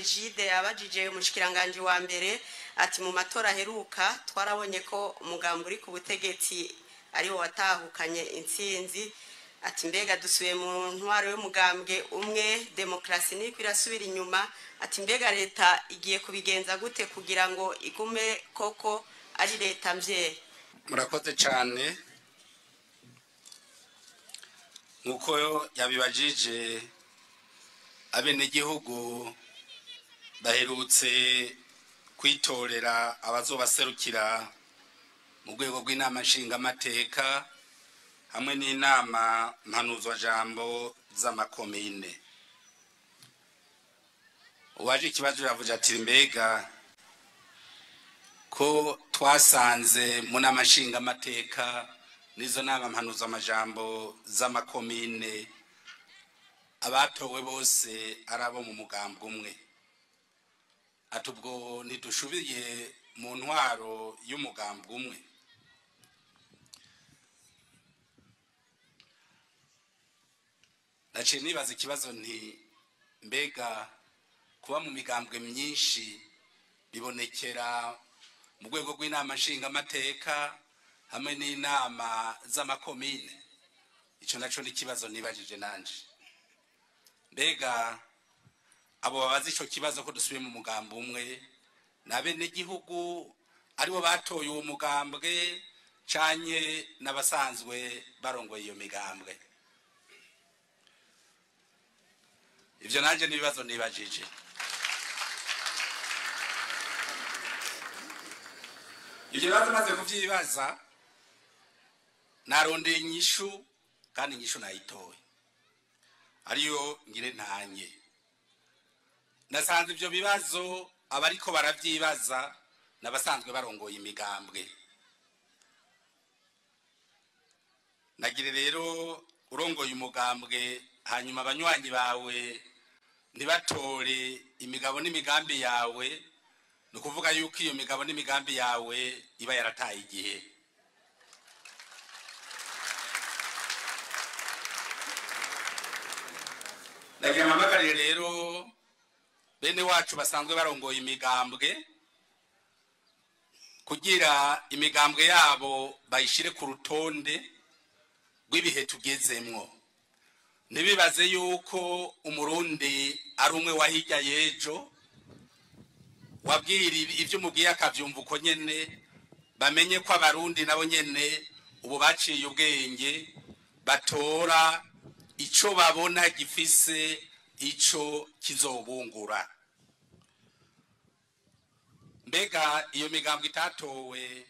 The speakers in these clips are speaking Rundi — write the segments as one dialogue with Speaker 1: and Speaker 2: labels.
Speaker 1: Egide yabajije umushikiranganje wa mbere ati mu matora heruka twarabonye ko umugambi uri ku butegetsi ari wo watahukanye intsinzi ati mbega dusuye mu ntwaro y'umugambwe umwe demokrasi ni kwirasubira inyuma ati mbega leta igiye kubigenza gute kugira ngo igume koko ari leta mvye.
Speaker 2: Murakoze cyane nkuko yabibajije abenegihugu baherutse kwitorera abazobaserukira mu rwego rw'inama nshingamateka hamwe n'inama mpanuzwajambo z'amakomine. Uwaje ikibazo yavuze ati mbega ko twasanze mu nama nshingamateka nizo nama mpanuzamajambo z'amakomine abatowe bose arabo mu mugambwe umwe, ati ubwo ntidushubiye mu ntwaro y'umugambwe umwe. Naciye nibaza ikibazo nti mbega kuba mu migambwe myinshi bibonekera mu rwego rw'inama nshingamateka hamwe n'inama z'amakomine, icyo naco ni ikibazo nibajije nanje. Mbega abo babaza ico kibazo ko dusubiye mu mugambi umwe n'abenegihugu aribo batoye uwo mugambwe canke n'abasanzwe barongoye iyo migambwe? Ivyo nanje nibibazo nibajije. Ivyo bibazo maze kuvyibaza narondeye inyishu kandi inyishu nayitoye ariyo ngire ntanye. Nasanze ivyo bibazo abariko baravyibaza n'abasanzwe barongoye imigambwe. Nagire rero urongoye umugambwe hanyuma abanywanyi bawe ntibatore imigabo n'imigambi yawe, no kuvuga yuko iyo migabo n'imigambi yawe iba yarataye igihe. Nagira amagarire rero bene wacu basanzwe barongoye imigambwe kugira imigambwe yabo bayishire ku rutonde rw'ibihe tugezemwo. Nibibaze yuko umurundi ari umwe wahirya yejo wabwira ivyo mubwiye akavyumva uko nyene, bamenye ko abarundi nabo nyene ubu baciye ubwenge batora ico babona gifise ico kizobungura. Mbega iyo migambwe itatowe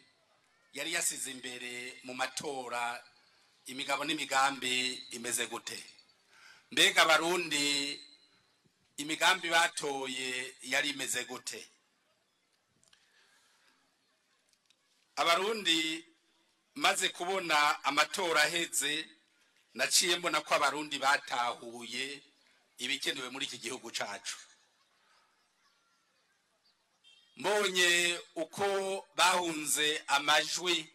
Speaker 2: yari yasize imbere mu matora imigabo n'imigambi imeze gute? Mbega abarundi imigambi batoye yari imeze gute? Abarundi maze kubona amatora aheze naciye mbona ko abarundi batahuye ibikenewe muri iki gihugu cacu. Mbonye uko bahunze amajwi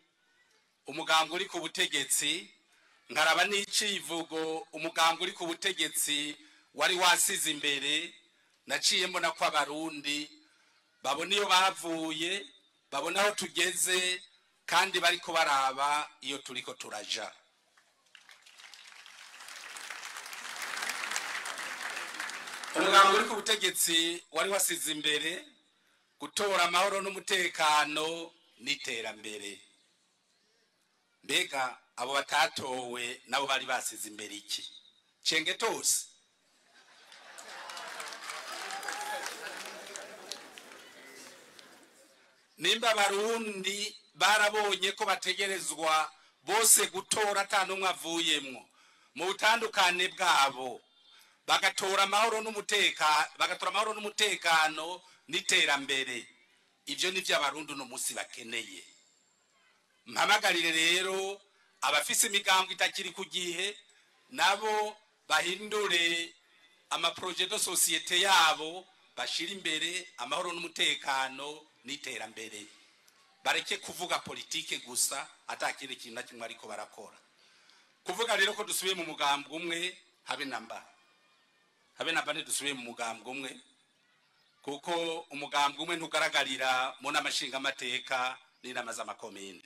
Speaker 2: umugambwe uri ku butegetsi, nkaraba n'icivugo umugambwe uri ku butegetsi wari wasize imbere, naciye mbona ko abarundi babona iyo bavuye, babona aho tugeze, kandi bariko baraba iyo turiko turaja. Umugambwe uri ku butegetsi wari wasize imbere gutora amahoro n'umutekano n'iterambere. Mbega abo batatowe nabo bari basize imbere iki? Cenge tose. Nimba abarundi barabonye ko bategerezwa bose gutora atanumwe avuyemwo mu butandukane bwabo, bagatora amahoro n'umutekano n'iterambere, ivyo nivyo abarundi no musi bakeneye. Mpamagarire rero abafise imigambwe itakiri ku gihe nabo bahindure amaprojet de societe yabo, bashira imbere amahoro n'umutekano n'iterambere, bareke kuvuga politike gusa atakiri ikintu na kimwe ariko barakora. Kuvuga rero ko dusubiye mu mugambwe umwe habe namba ntidusubiye mu mugambwe umwe, kuko umugambwe umwe ntugaragarira mu nama nshingamateka n'inama z'amakomine.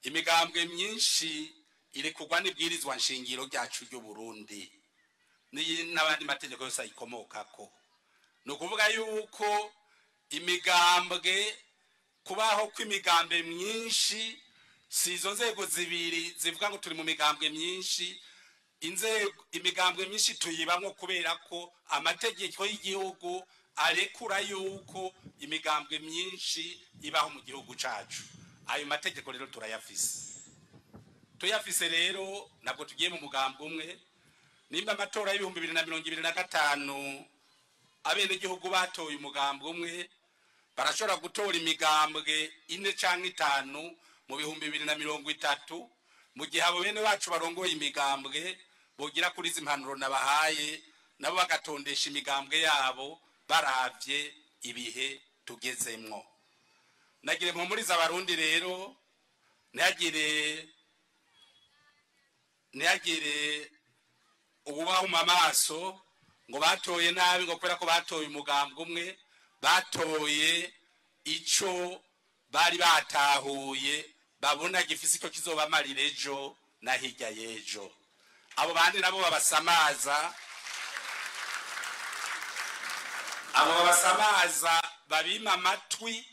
Speaker 2: Imigambwe myinshi irekurwa n'ibwirizwa nshingiro ryacu ry'u Burundi n'abandi mategeko yose ayikomokako. Ni ukuvuga yuko imigambwe, kubaho kw'imigambwe myinshi si izo nzego zibiri zivuga ngo turi mu migambwe myinshi. Imigambwe myinshi tuyibamwo kubera ko amategeko y'igihugu arekura yuko imigambwe myinshi ibaho mu gihugu cacu. Ayo mategeko rero tuyafise rero ntabwo tugiye mu mugambwe umwe. Nimba amatora y'ibihumbi 2025 abenegihugu batoye umugambwe umwe, barashobora gutora imigambwe 4 canke 5 mu bihumbi 2030, mu gihe abo bene bacu barongoye imigambwe bogira kuri izi mpanuro nabahaye, nabo bagatondesha imigambwe yabo baravye ibihe tugezemwo. Nagire mpumuriza abarundi rero, ntihagire ububahuma amaso ngo batoye nabi ngo kubera ko batoye umugambwe umwe. Batoye ico bari batahuye babona gifise icyo kizobamarira ejo na hirya y'ejo. Abo bandi nabo babasamaza, babima amatwi,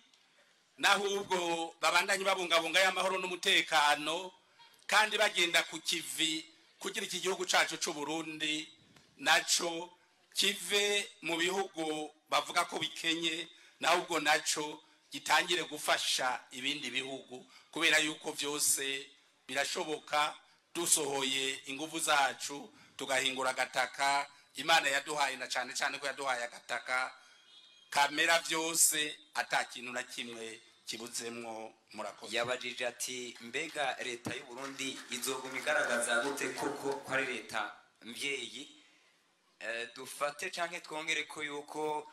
Speaker 2: nahubwo babandanye babungabunga y'amahoro n'umutekano, kandi bagenda ku kivi kugira iki gihugu cacu c'u Burundi naco kive mu bihugu bavuga ko bikenye, nahubwo naco gitangire gufasha ibindi bihugu, kubera yuko vyose birashoboka dusohoye ingufu zacu tugahingura agataka Imana yaduhaye, na cyane cyane ko yaduhaye agataka kamera vyose atakintu na kimwe kibuzemwo. Murakoze.
Speaker 3: Yabajije ati mbega leta y'u Burundi izoguma igaragaza gute koko ko ari leta mvyeyi? Dufate canke twongere ko yuko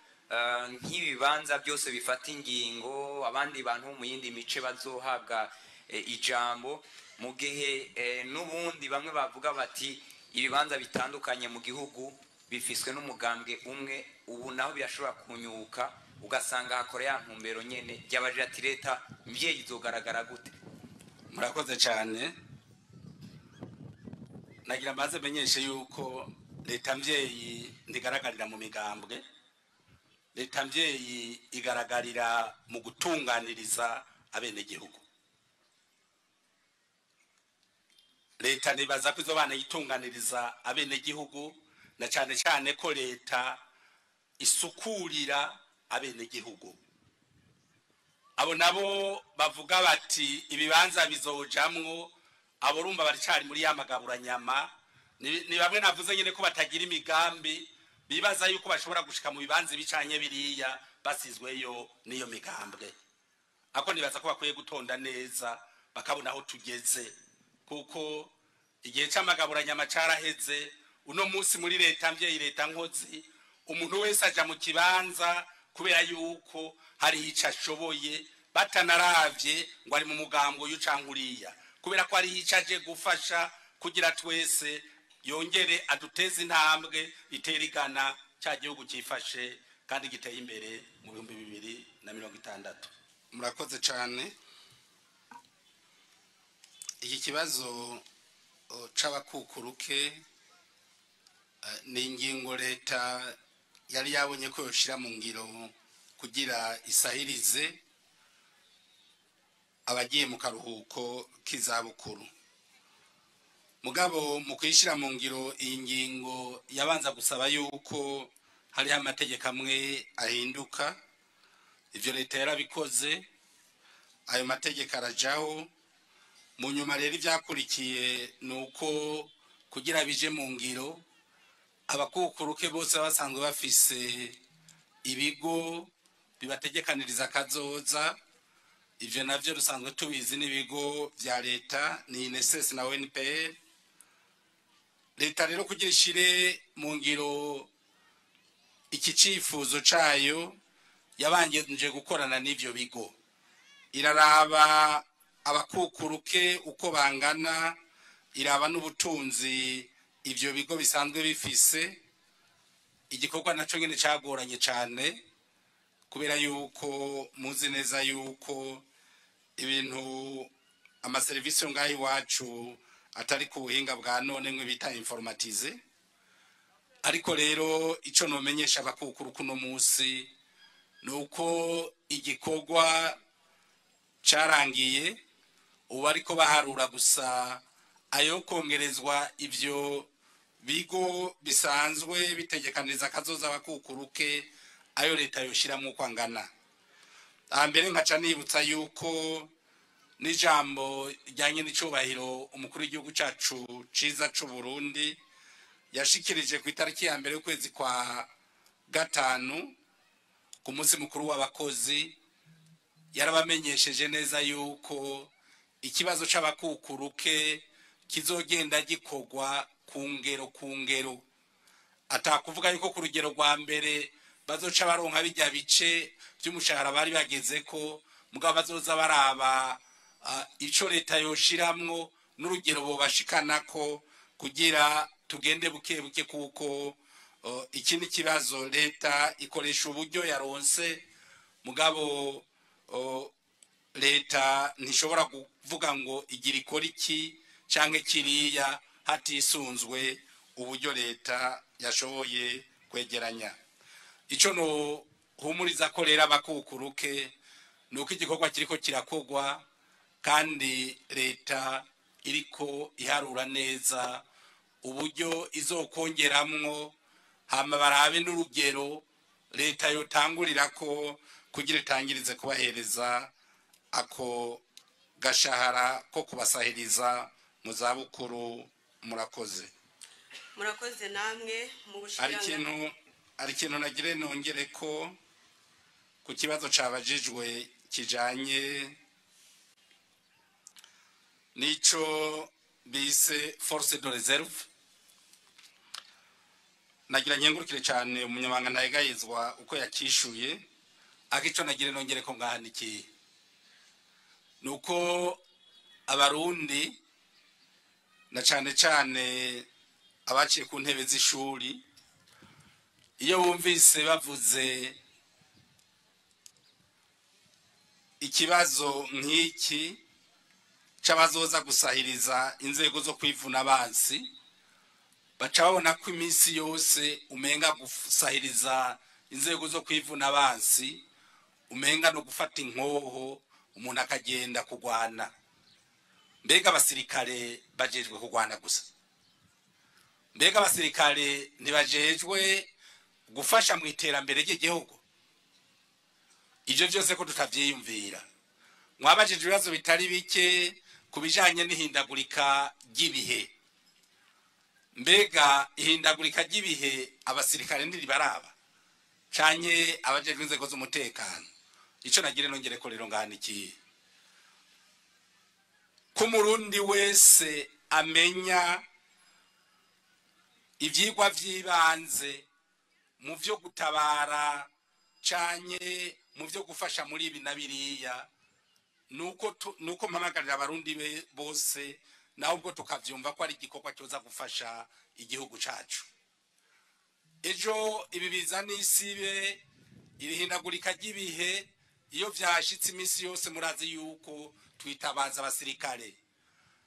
Speaker 3: nk'ibibanza byose bifata ingingo abandi bantu mu yindi mice bazohabwa ijambo, mu gihe n'ubundi bamwe bavuga bati ibibanza bitandukanye mu gihugu bifiswe n'umugambwe umwe, ubu naho byashobora kunyuka ugasanga hakora ya ntumbero nyene. Yabajije ati leta mvyeyi izogaragara gute?
Speaker 2: Murakoze cyane. Nagira maze menyeshe yuko leta mvyeyi ndigaragarira mu migambwe. Leta mvyeyi igaragarira mu gutunganiriza abenegihugu. Leta nibaza ko izobana yitunganiriza abenegihugu, na cyane cyane ko leta isukurira abenegihugu. Abo nabo bavuga bati ibibanza bizojamwo, abo rumva baricari muri ya magaburanyama. Ni bamwe navuze nyene ko batagira imigambi, bibaza yuko bashobora gushika mu bibanza bicanye biriya basizweyo niyo migambwe. Ako nibaza ko bakwiye gutonda neza bakabona aho tugeze, kuko igihe c'amagaburanyama caraheze. Uno munsi muri leta mvyeyi, leta nkozi, umuntu wese aja mu kibanza kubera yuko hari ico ashoboye, batanaravye ngo ari mu mugambo y'ucankuriya, kubera ko ari ico aje gufasha kugira twese yongere aduteze intambwe iterigana cya gihugu cyifashe kandi giteye imbere mu 2060. Murakoze cyane. Iki kibazo c'abakukuruke ni ingingo leta yari yabonye ko yoshira mu ngiro kugira isahirize abagiye mu karuhuko k'izabukuru. Mugabo mu kwishira mu ngiro iyi ngingo yabanza gusaba yuko hari amategeko amwe ahinduka. Ivyo leta yarabikoze, ayo mategeko arajaho. Mu nyuma rero ivyakurikiye nuko kugira bije mu ngiro, abakukuruke bose basanzwe bafise ibigo bibategekaniriza kazoza. Ivyo navyo rusanzwe tubizi n'ibigo vya leta, ni INSS na UNPR. Leta rero kugira ishire mu ngiro iki cifuzo cayo, yabanje gukorana n'ivyo bigo, iraraba abakukuruke uko bangana, iraba n'ubutunzi ivyo bigo bisanzwe bifise, igikorwa naco nyene cagoranye cyane kubera yuko muzi neza yuko ibintu amaserivisi ngaho iwacu atari ku buhinga bwa none mwe bita informatize. Ariko rero ico nomenyesha abakukuru kuno musi nuko igikorwa carangiye, ubu ariko baharura gusa ayo kongerezwa ivyo bigo bisanzwe bitegekaniriza akazoza abakukuruke ayo leta yoshiramwo uko angana. Mbere nkaca nibutsa yuko n'ijambo rijyanye n'icubahiro umukuru w'igihugu cacu ciza c'u Burundi yashikirije ku itariki ya mbere y'ukwezi kwa gatanu ku munsi mukuru w'abakozi, yarabamenyesheje neza yuko ikibazo c'abakukuruke kizogenda gikorwa ku ngero atakuvuga yuko ku rugero rwa mbere bazoca baronka bijya bice by'umushahara bari bageze ko mugabo bazoza baraba ico leta yoshiramwo n'urugero bo bashikanako kugira tugende buke buke kuko ikindi kibazo leta ikoresha uburyo yaronse mugabo leta ntishobora kuvuga ngo igira ikora iki canke kiriya hatisunzwe uburyo leta yashoboye kwegeranya. Ico no humuriza ko rero abakukuruke nuko igikorwa kiriko kirakogwa kandi leta iriko iharura neza uburyo izokongeramwo hama barabe n'urugero leta yotangurira ko kugira itangirize kubahereza ako gashahara ko kubasahiriza mu zabukuru.
Speaker 1: Murakoze namwe mu bushiranga.
Speaker 2: Ari kintu nagire nongere ko ku kibazo cabajijwe kijanye nico bise force de réserve. Nagira nyengurukire cyane umunyamanga ntayegayizwa uko yakishuye, akico nagire nongere ko ngahaniki nuko abarundi na cyane abaciye ku ntebe z'ishuri iyo bumvise bavuze ikibazo nk'iki c'abazoza gusahiriza inzego zo kwivuna abansi, baca babona ko iminsi yose umenga gusahiriza inzego zo kwivuna abansi umenga no gufata inkoho umuntu akagenda kugwana. Mbega abasirikare bajejwe kugwana gusa? Mbega abasirikare ntibajejwe gufasha mu iterambere ry'igihugu? Ivyo byose ko tutavyiyumvira. Mwabajije ibibazo bitari bike kubijanye n'ihindagurika ry'ibihe. Mbega ihindagurika ry'ibihe abasirikare ntiribaraba canke abajejwe inzego z'umutekano? Ico nagire nongere ko rero ngahaniki ko Murundi wese amenya ivyigwa vyibanze mu vyo gutabara canke mu vyo gufasha muri ibi na biriya, nuko mpamagarira abarundi bose naho ubwo tukavyumva ko ari igikorwa cyoza gufasha igihugu cacu. Ejo ibi biza n'isibe irihindagurika ry'ibihe iyo vyashitse imisi yose murazi yuko twitabaza abasirikare.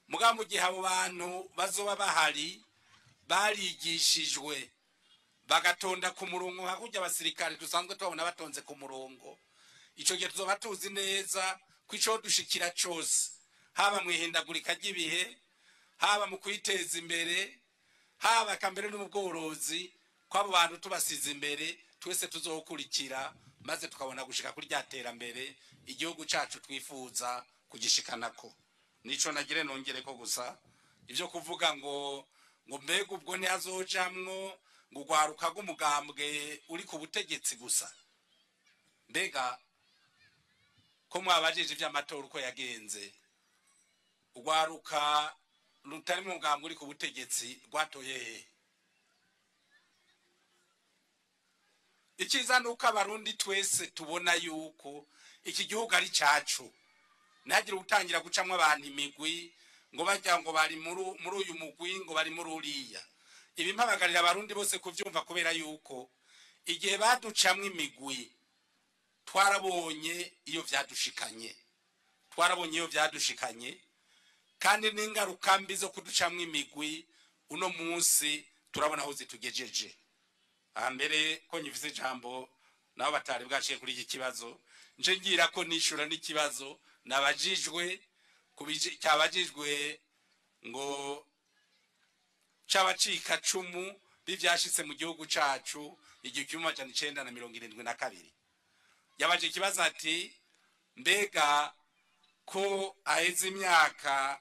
Speaker 2: Mugabo mu gihe abo bantu bazoba bahari barigishijwe bagatonda ku murongo nka kurya abasirikare dusanzwe tubabona batonze ku murongo, ico gihe tuzoba tuzi neza ko ico dushikira cose haba mu ihindagurika ry'ibihe, haba mu kwiteza imbere, haba kambere no mu bworozi, ko abo bantu tubasize imbere twese tuzokurikira maze tukabona gushika kuri ryaterambere igihugu cacu twifuza kugishikanako. Nico nagire nongere ko gusa ivyo kuvuga ngo mbega ubwo ntazojamwo ngo gwaruka rw'umugambwe uri ku butegetsi gusa. Mbega ko mwabajije ivy'amatora uko yagenze, ugwaruka rutari mu mugambwe uri ku butegetsi rwatoye he? Ikiza nuko abarundi twese tubona yuko iki gihugu ari cacu, ntihagire utangira gucamwa abantu imigwi ngo bajya ngo bari muri uyu mugwi ngo bari muri uriya. ibi mpamagarira abarundi bose kuvyumva kubera yuko igihe baducamwe imigwi twarabonye iyo vyadushikanye kandi n'ingaruka mbi zo kuducamwe imigwi uno munsi turabona aho zitugejeje. Mbere ko nyivuze ijambo nabo batari bwaciye kuri iki kibazo nje ngira ko nishura n'ikibazo nabajijwe cyabajijwe ngo c'abacika cumu bivyashitse mu gihugu cacu 1972 yabaje ikibazo ati mbega ko aheze imyaka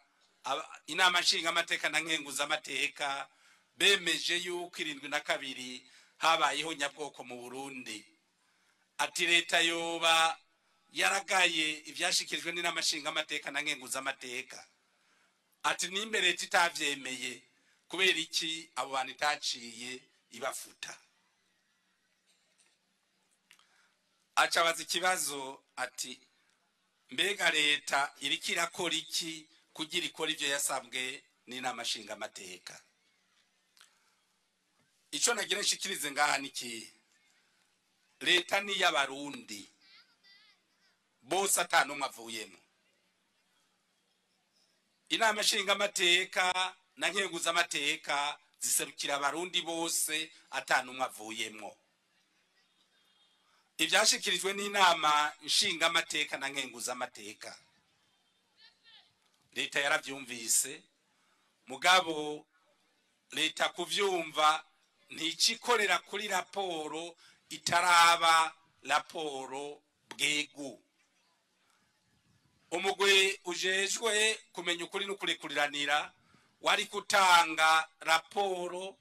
Speaker 2: inama nshinga amateka na nkenguza amateka bemeje yuko 72 habayeho nyabwoko mu Burundi, ati leta yoba yaragaye ivyashikirijwe n'inama nshinga amateka na nkenguza amateka, ati nimbe leta itavyemeye kubera iki abo bantu itaciye ibafuta. Acabaza ikibazo ati mbega leta iriko irakora iki kugira ikora ivyo yasabwe n'inama nshinga amateka. Ico nagira nshikirize ngaha niki, leta ni y'abarundi bose atanumwe avuyemo. Inama nshinga amateka na nkenguza amateka ziserukira abarundi bose atanumwe avuyemo. Ivyashikirijwe n'inama nshinga amateka na nkenguza amateka leta yaravyumvise, mugabo leta kuvyumva nticikorera kuri raporo itaraba raporo bwegu. Umugwi ujejwe kumenya ukuri n'ukurikuriranira wari kutanga raporo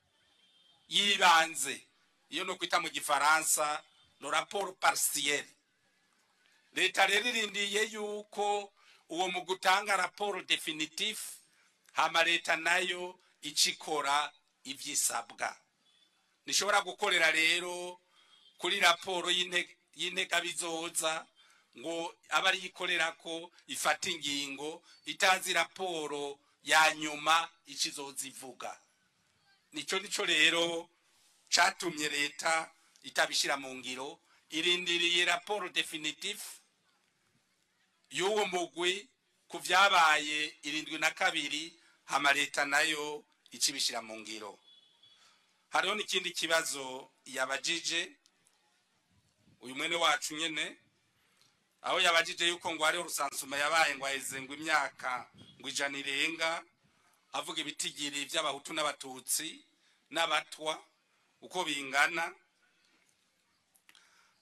Speaker 2: yibanze, iyo no kwita mu gifaransa no rapport partiel. Leta rero irindiye yuko uwo mu gutanga raporo definitif hama leta nayo icikora ivyisabwa. Nishobora gukorera rero kuri raporo y'intega bizoza ngo abari yikorera ko ifata ingingo itazi raporo ya nyuma ikizoza ivuga. Nico rero catumye leta itabishira mu ngiro, irindiriye raporo definitif y'uwo mugwi kuvyabaye 72 hama leta nayo icibishira mu ngiro. Hariho n'ikindi kibazo yabajije uyu mwene wacu nyene, aho yabajije yuko ngo hariho rusansuma yabaye ngo aheze ngo imyaka ngo 100 irenga, avuga ibitigiri by'abahutu n'abatutsi n'abatwa uko bingana,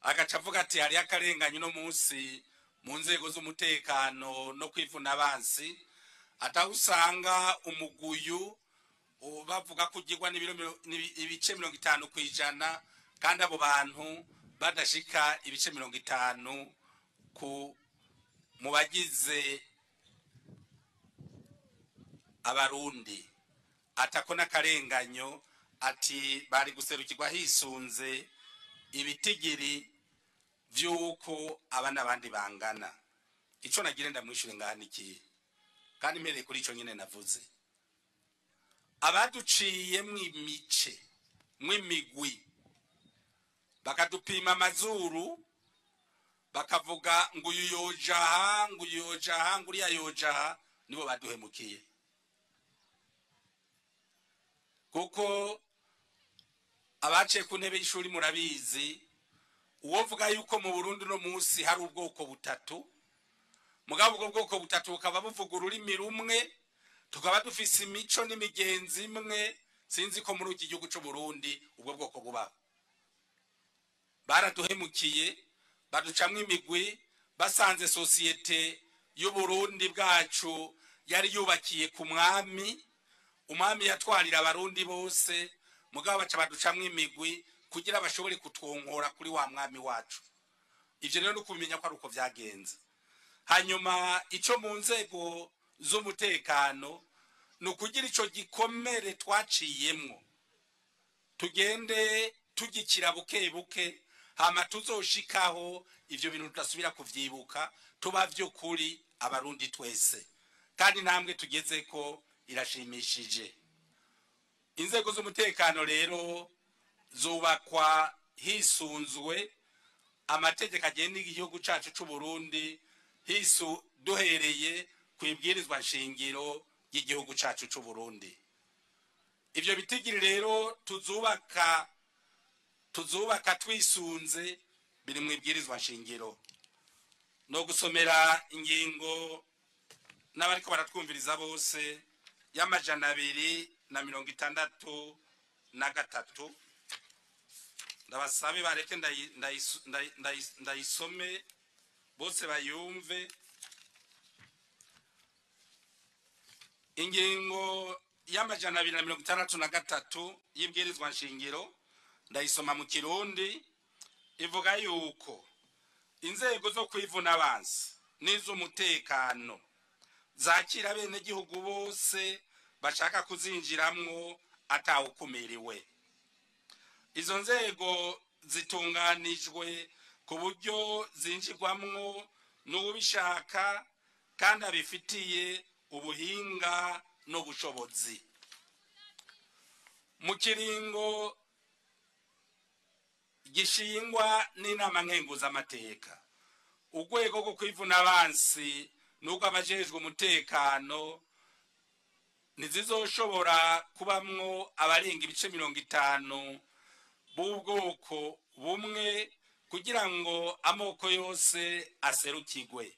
Speaker 2: agaca avuga ati hari akarenganyo no munsi mu nzego z'umutekano no kwivuna abansi, atahusanga umuguyu bavuga kugirwa ibice 50 kwijana kandi abo bantu badashika ibice 50 mu bagize abarundi. Atakona karenganyo, ati bari guserukirwa hisunze ibitigiri vyuko abana bandi bangana. Ico nagire ndamwishure ngani iki kandi mpereye kuri ico nyene navuze, abaduciye mwimice mwimigwi bakadupima amazuru bakavuga ngo uyu yojaha ngo uyu yojaha ngo uriya yojaha, nibo baduhemukiye. Kuko abaciye ku ntebe y'ishuri murabizi, uwovuga yuko mu Burundi no munsi hari ubwoko butatu, mugabo ubwo bwoko butatu bukaba buvuga ururimi rumwe, tukaba dufise imico n'imigenzi imwe. Sinzi ko muri iki gihugu cyo Burundi ubwo bwoko buba. Baraduhemukiye, baducamwe imigwi, basanze societe y'u Burundi bwacu yari yubakiye ku mwami, umwami yatwarira abarundi bose, mugabo baca baducamwe imigwi kugira bashobore kutwonkora kuri wa mwami wacu. Ivyo rero nukumenya ko ari uko vyagenze. Hanyuma ico mu nzego z'umutekano nukugira ico gikomere twaciyemwo tugende tugikira buke buke, hama tuzoshikaho ivyo bintu tutasubira kuvyibuka, tuba vyo kuri abarundi twese. Kandi namwe tugeze ko irashimishije. inzego z'umutekano rero zubakwa hisunzwe amategeko agenga igihugu cacu c'u Burundi, duhereye ku ibwirizwa nshingiro y'igihugu cacu c'u Burundi. Ivyo bitigiri rero tuzubaka twisunze biri mu ibwirizwa nshingiro. No gusomera ingingo n'abariko baratwumviriza bose y'amajana 263 ndabasabe bareke ndayisome bose bayumve. Ingingo y'amajana 263 y'ibwirizwa nshingiro ndayisoma mu Kirundi, ivuga yuko inzego zo kwivuna abansi n'iz'umutekano zakira bene gihugu bose bashaka kuzinjiramwo atawukumiriwe. Izo nzego zitunganijwe ku buryo zinjirwamwo n'ubishaka kandi abifitiye ubuhinga n'ubushobozi. Mu kiringo gishingwa n'inama nkenguzamateka, urwego rwo kwivuna abansi n'ubwo abajejwe umutekano ntizizoshobora kubamwo abarenga ibice 50 b'ubwoko bumwe kugira ngo amoko yose aserukirwe,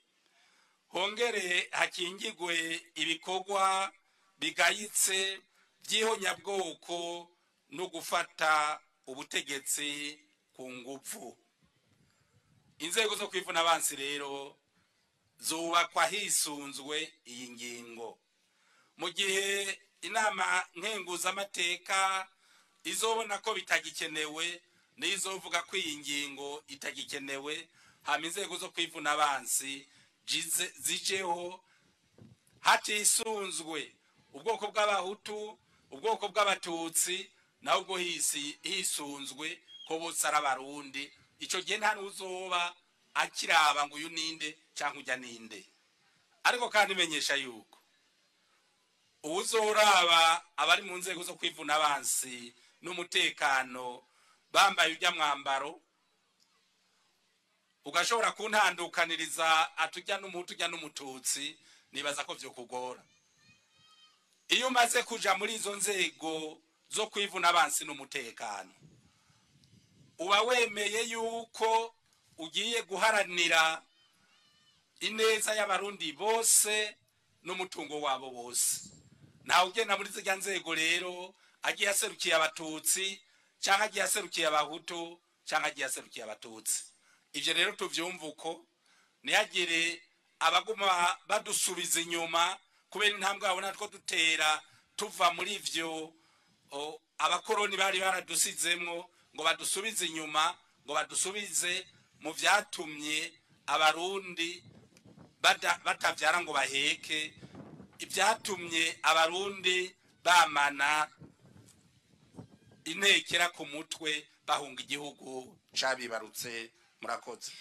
Speaker 2: hongere hakingirwe ibikorwa bigayitse by'ihonyabwoko no gufata ubutegetsi ku nguvu. Inzego zo kwivuna abansi rero zubakwa hisunzwe iyi ngingo. Mu gihe inama nkenguzamateka izobona ko bitagikenewe nizovuga ko iyi ngingo itagikenewe, hama inzego zo kwivuna abansi zijeho hatisunzwe ubwoko bw'abahutu, ubwoko bw'abatutsi, naho ubwo hisunzwe ko bose ari abarundi. Ico gihe nta nuzoba akiraba ngo uyu ninde cyangwa ujya ninde. Ariko kandi menyesha yuko uzoraba abari mu nzego zo kwivuna abansi n'umutekano bambaye ujya mwambaro, ugashobora kuntandukaniriza atujya n'umuhutu ujya n'umututsi, nibaza ko byo kugora. Iyo umaze kuja muri izo nzego zo kwivuna abansi n'umutekano, uba wemeye yuko ugiye guharanira ineza y'abarundi bose n'umutungo wabo bose. Ntawe ugenda muri zirya nzego rero agiye aserukiye abatutsi cyangwa agiye aserukiye abahutu cyangwa agiye aserukiye abatutsi. Ivyo rero tuvyumva uko ntihagire abaguma badusubiza inyuma kubera intambwe babona two dutera tuva muri ivyo abakoroni bari baradusizemwo, ngo badusubize inyuma, ngo badusubize mu vyatumye abarundi batavyara ngo baheke, ibyatumye abarundi bamana intekera ku mutwe bahunga igihugu cabibarutse. Murakoze.